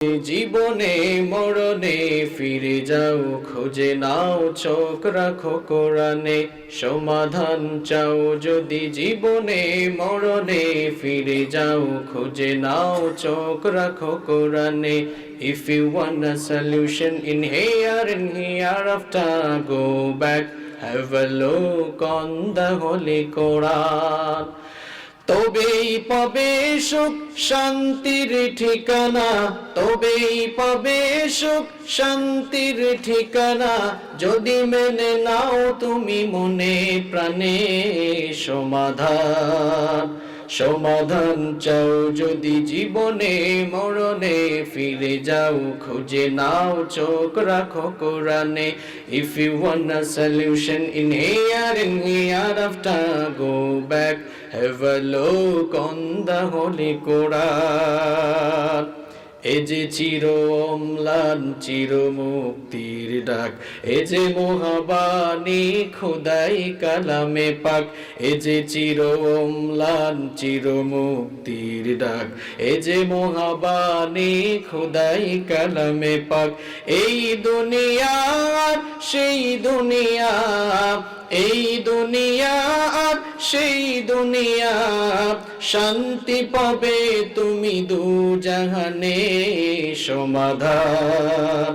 জীবনে মরণে ফিরে যাও, খুঁজে নাও চোখ রাখো কোরআনে। সমাধান চাও যদি জীবনে মরণে ফিরে যাও, খুঁজে নাও চোখ রাখো কোরআনে। If you want a solution in here and hereafter, go back, have a look on the Holy Quran. তবেই পাবে সুখ শান্তির ঠিকানা, তবেই পাবে সুখ শান্তির ঠিকানা, যদি মেনে নাও তুমি মনে প্রাণে সমাধান। সমাধান চাও যদি জীবনে মরণে ফিরে যাও, খুঁজে নাও চোখ রাখো কোরআনে। If you want a solution in here and hereafter, go back, have a look on the Holy Quran. এ যে চির অম্লান চির মুক্তির ডাক, এ যে মহাবাণী খোদাই কালামে পাক। এ যে চির অম্লান চির মুক্তির ডাক, এ যে মহাবাণী খোদাই কালামে পাক। এই দুনিয়া আর সেই দুনিয়া, এই দুনিয়া আর সেই দুনিয়া, শান্তি পাবে তুমি দু জাহানে। সমাধান